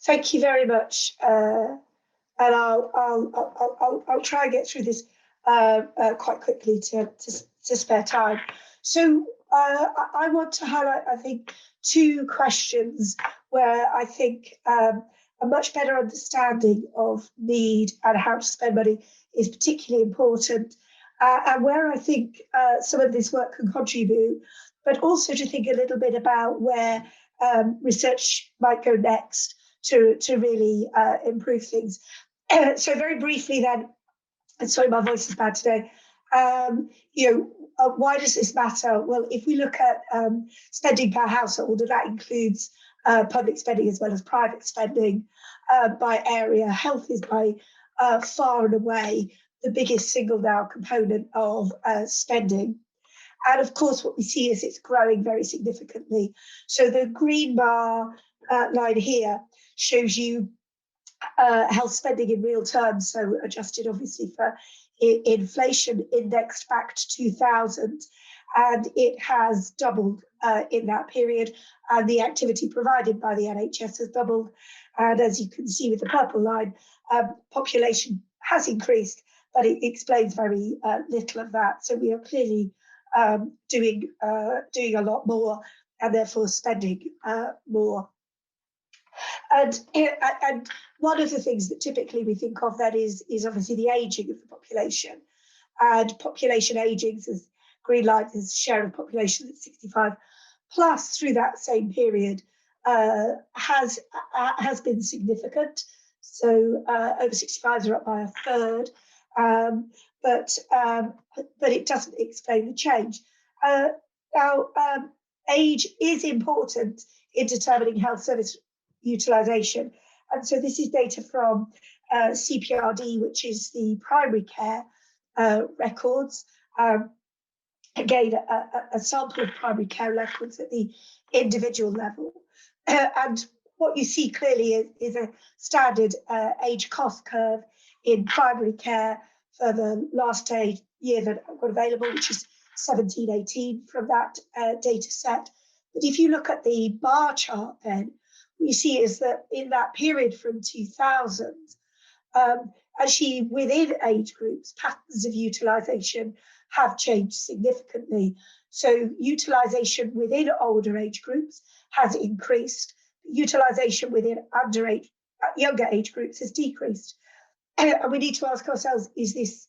Thank you very much, and I'll try and get through this quite quickly to spare time. So I want to highlight, I think, two questions where I think a much better understanding of need and how to spend money is particularly important, and where I think some of this work can contribute, but also to think a little bit about where research might go next to really improve things. So very briefly then, and sorry, my voice is bad today. Why does this matter? Well, if we look at spending per household, and that includes public spending as well as private spending by area, health is by far and away the biggest single now component of spending. And of course, what we see is it's growing very significantly. So the green bar line here shows you health spending in real terms, so adjusted obviously for inflation, indexed back to 2000, and it has doubled in that period, and the activity provided by the NHS has doubled. And as you can see with the purple line, population has increased, but it explains very little of that. So we are clearly doing a lot more, and therefore spending more. And one of the things that typically we think of then is obviously the ageing of the population, and population ageing, as green line is share of population at 65 plus through that same period has been significant. So over 65s are up by a third, but it doesn't explain the change. Now, age is important in determining health service utilisation. And so this is data from CPRD, which is the primary care records. Again, a sample of primary care records at the individual level. And what you see clearly is a standard age cost curve in primary care for the last year that I've got available, which is 17-18 from that data set. But if you look at the bar chart then, what you see is that in that period from 2000, actually within age groups, patterns of utilisation have changed significantly. So utilisation within older age groups has increased. Utilisation within younger age groups has decreased. And we need to ask ourselves, is this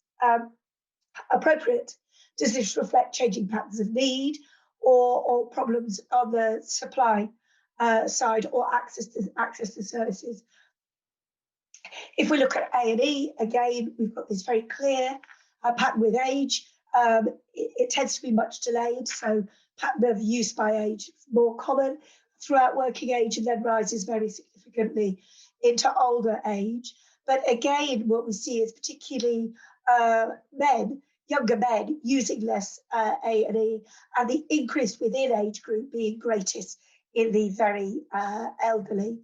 appropriate? Does this reflect changing patterns of need or problems on the supply side or access to services? If we look at A&E, again, we've got this very clear pattern with age. It tends to be much delayed, so pattern of use by age is more common throughout working age and then rises very significantly into older age. But again, what we see is particularly younger men using less A&E, and the increase within age group being greatest in the very elderly.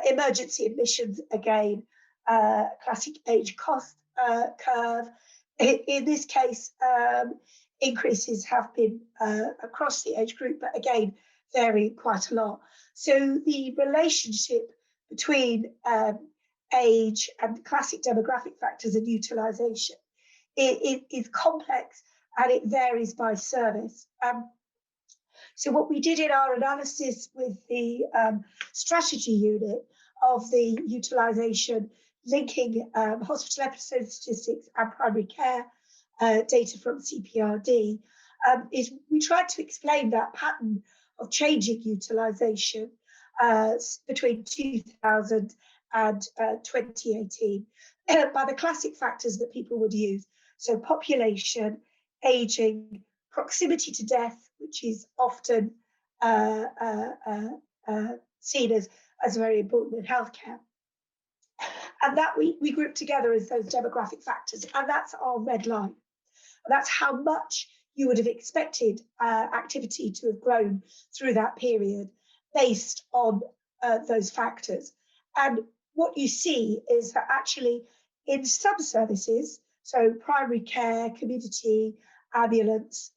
Emergency admissions, again, classic age cost curve. In this case, increases have been across the age group, but again, vary quite a lot. So the relationship between age and classic demographic factors and utilisation is complex, and it varies by service. So what we did in our analysis with the strategy unit of the utilisation, linking hospital episode statistics and primary care data from CPRD, is we tried to explain that pattern of changing utilisation between 2000 and 2018 by the classic factors that people would use. So population, ageing, proximity to death, which is often seen as very important in healthcare. And that we group together as those demographic factors, and that's our red line. That's how much you would have expected activity to have grown through that period based on those factors. And what you see is that actually in some services, so primary care, community, ambulance,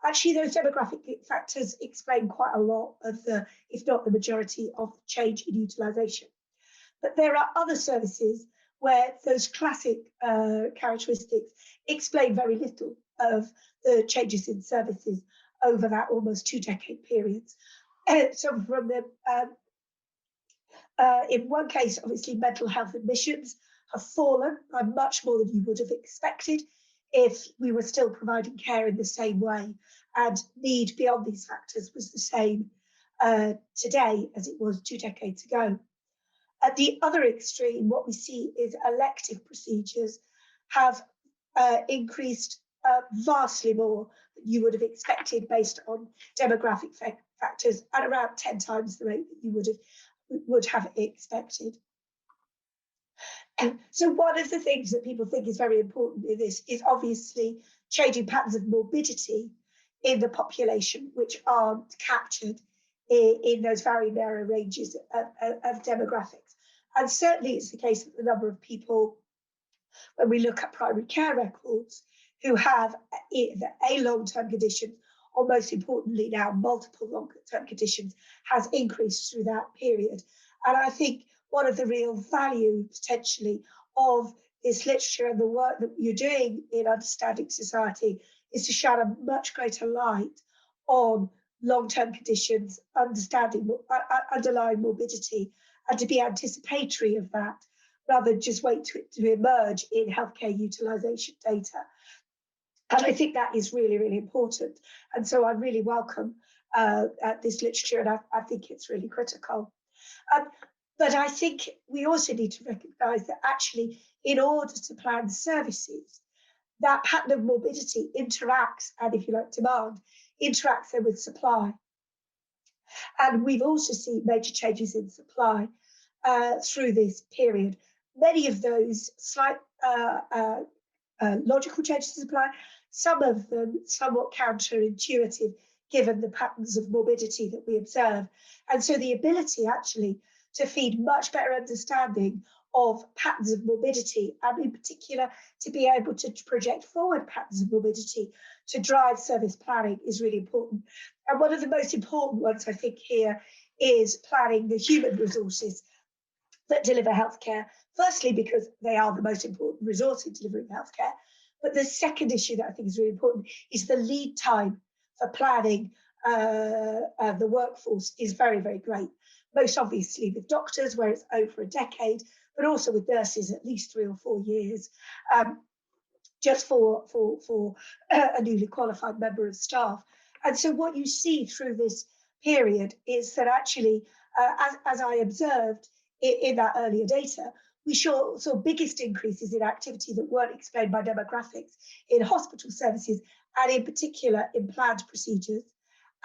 actually those demographic factors explain quite a lot of the, if not the majority of the change in utilisation. But there are other services where those classic characteristics explain very little of the changes in services over that almost 2-decade period. So from the in one case, obviously, mental health admissions have fallen by much more than you would have expected if we were still providing care in the same way, and need beyond these factors was the same today as it was 2 decades ago. At the other extreme, what we see is elective procedures have increased vastly more than you would have expected based on demographic factors, at around 10 times the rate that you would have expected. And so one of the things that people think is very important in this is obviously changing patterns of morbidity in the population, which aren't captured in those very narrow ranges of demographics. And certainly it's the case that the number of people, when we look at primary care records, who have a long-term condition, or most importantly now multiple long-term conditions, has increased through that period. And I think one of the real value potentially of this literature and the work that you're doing in Understanding Society is to shine a much greater light on long-term conditions, understanding underlying morbidity, and to be anticipatory of that, rather than just wait to it to emerge in healthcare utilisation data. And I think that is really, really important. And so I really welcome this literature, and I think it's really critical. But I think we also need to recognise that actually, in order to plan services, that pattern of morbidity interacts, and if you like, demand, interacts then with supply. And we've also seen major changes in supply through this period. Many of those slight logical changes in supply, some of them somewhat counterintuitive given the patterns of morbidity that we observe. And so the ability actually to feed much better understanding of patterns of morbidity, and in particular to be able to project forward patterns of morbidity to drive service planning, is really important. And one of the most important ones, I think, here is planning the human resources that deliver healthcare. Firstly, because they are the most important resource in delivering healthcare. But the second issue that I think is really important is the lead time for planning the workforce is very, very great. Most obviously with doctors, where it's over a decade, but also with nurses, at least 3 or 4 years, just for a newly qualified member of staff. And so what you see through this period is that actually, as I observed in that earlier data, we saw biggest increases in activity that weren't explained by demographics in hospital services, and in particular in planned procedures,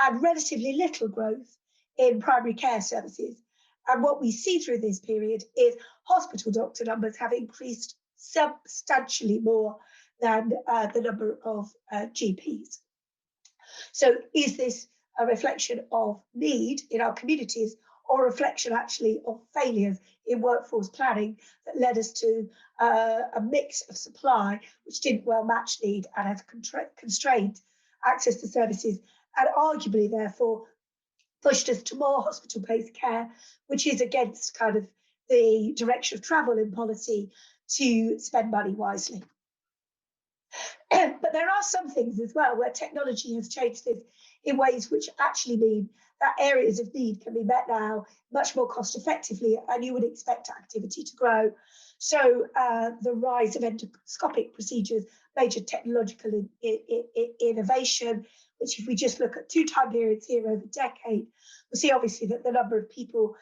and relatively little growth in primary care services. And what we see through this period is hospital doctor numbers have increased substantially more than the number of GPs. So is this a reflection of need in our communities, or a reflection actually of failures in workforce planning that led us to a mix of supply which didn't well match need and has constrained access to services, and arguably therefore pushed us to more hospital-based care, which is against kind of the direction of travel in policy to spend money wisely. But there are some things as well where technology has changed this in ways which actually mean that areas of need can be met now much more cost effectively, and you would expect activity to grow. So the rise of endoscopic procedures, major technological innovation, which if we just look at 2 time periods here over a decade, we'll see obviously that the number of people,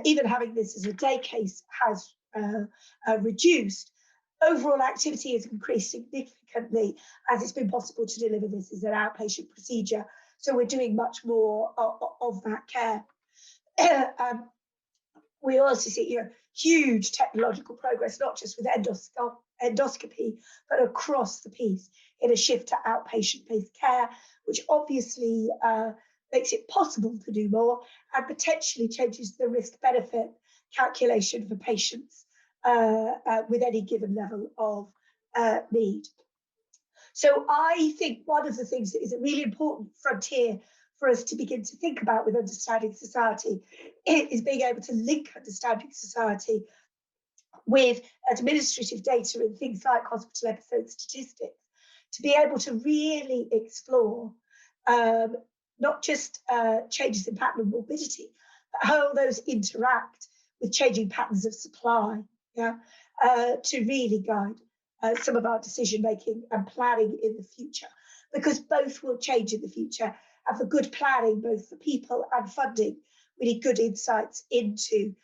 even having this as a day case, has reduced. Overall activity has increased significantly as it's been possible to deliver this as an outpatient procedure. So we're doing much more of that care. We also see huge technological progress, not just with endoscopy, but across the piece in a shift to outpatient-based care, which obviously makes it possible to do more and potentially changes the risk-benefit calculation for patients with any given level of need. So I think one of the things that is a really important frontier for us to begin to think about with understanding society is being able to link understanding society with administrative data and things like hospital episode statistics, to be able to really explore not just changes in pattern of morbidity, but how those interact with changing patterns of supply, to really guide some of our decision making and planning in the future, because both will change in the future. And for good planning, both for people and funding, we need good insights into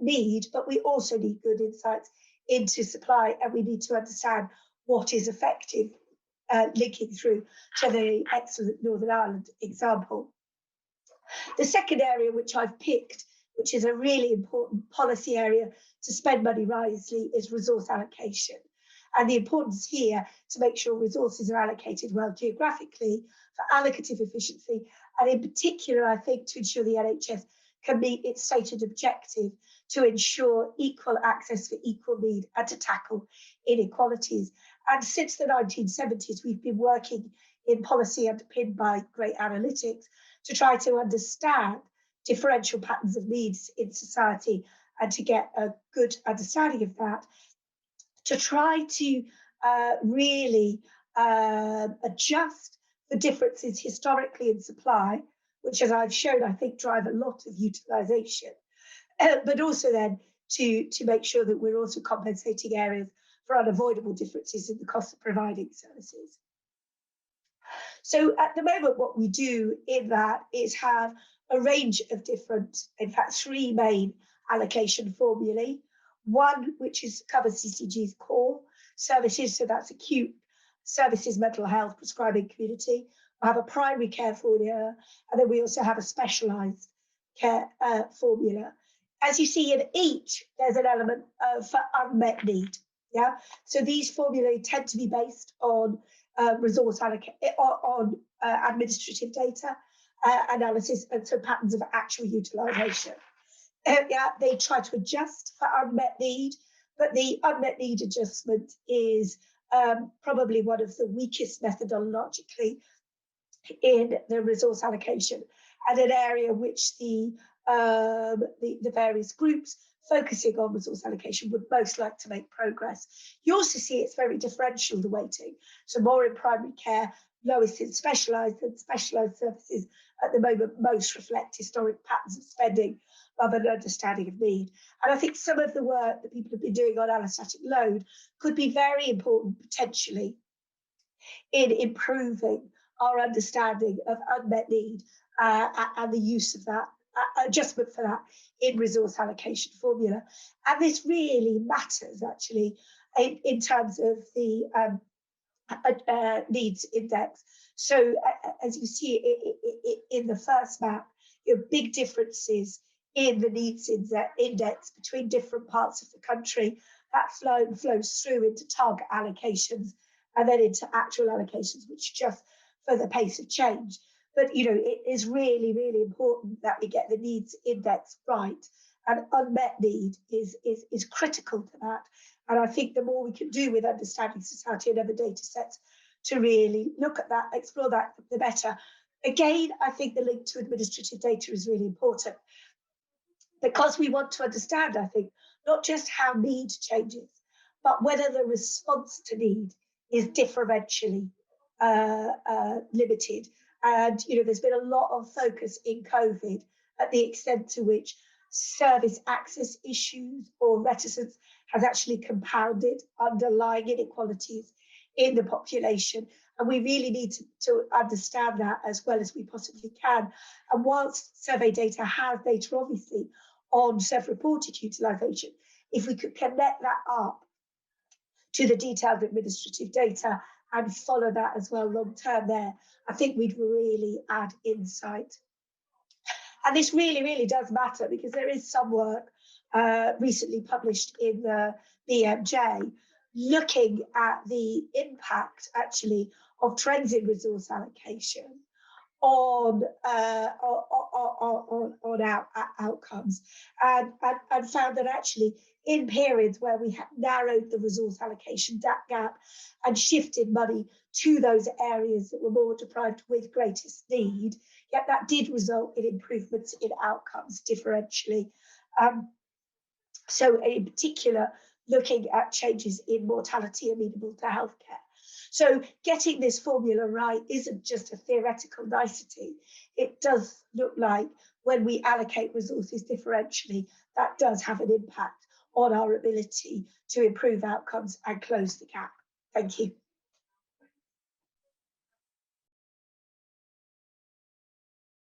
need, but we also need good insights into supply, and we need to understand what is effective, linking through to the excellent Northern Ireland example. The second area which I've picked, which is a really important policy area to spend money wisely, is resource allocation. And the importance here to make sure resources are allocated well geographically for allocative efficiency, and in particular, I think, to ensure the NHS can meet its stated objective to ensure equal access for equal need and to tackle inequalities. And since the 1970s, we've been working in policy underpinned by great analytics to try to understand differential patterns of needs in society and to get a good understanding of that, to try to really adjust the differences historically in supply, which, as I've shown, I think drive a lot of utilisation, but also then to make sure that we're also compensating areas for unavoidable differences in the cost of providing services. So at the moment, what we do in that is have a range of different, in fact, 3 main allocation formulae. One, which covers CCG's core services, so that's acute services, mental health, prescribing community. We have a primary care formula, and then we also have a specialised care formula. As you see in each, there's an element of unmet need. Yeah, so these formulae tend to be based on resource allocation, on administrative data analysis, and so patterns of actual utilisation. They try to adjust for unmet need, but the unmet need adjustment is probably one of the weakest methodologically in the resource allocation, and an area which the various groups focusing on resource allocation would most like to make progress. You also see it's very differential, the weighting. So more in primary care, lowest in specialised, and specialised services at the moment most reflect historic patterns of spending rather than understanding of need. And I think some of the work that people have been doing on allostatic load could be very important potentially in improving our understanding of unmet need and the use of that, adjustment for that in resource allocation formula. And this really matters actually in terms of the needs index. So as you see in the first map, you have big differences in the needs index between different parts of the country. That flows through into target allocations and then into actual allocations, which just for the pace of change. But it is really, really important that we get the needs index right, and unmet need is critical to that. And I think the more we can do with understanding society and other data sets to really look at that, explore that, the better. Again, I think the link to administrative data is really important, because we want to understand, I think, not just how need changes, but whether the response to need is differentially limited. And there's been a lot of focus in COVID at the extent to which service access issues or reticence has actually compounded underlying inequalities in the population. And we really need to understand that as well as we possibly can. And whilst survey data has data, obviously, on self-reported utilisation, if we could connect that up to the detailed administrative data and follow that as well long term there, I think we'd really add insight. And this really, really does matter, because there is some work recently published in the BMJ looking at the impact actually of trends in resource allocation on outcomes, and found that actually in periods where we had narrowed the resource allocation gap and shifted money to those areas that were more deprived with greatest need, yet that did result in improvements in outcomes differentially. So in particular, looking at changes in mortality amenable to healthcare. So getting this formula right isn't just a theoretical nicety. It does look like when we allocate resources differentially, that does have an impact on our ability to improve outcomes and close the gap. Thank you.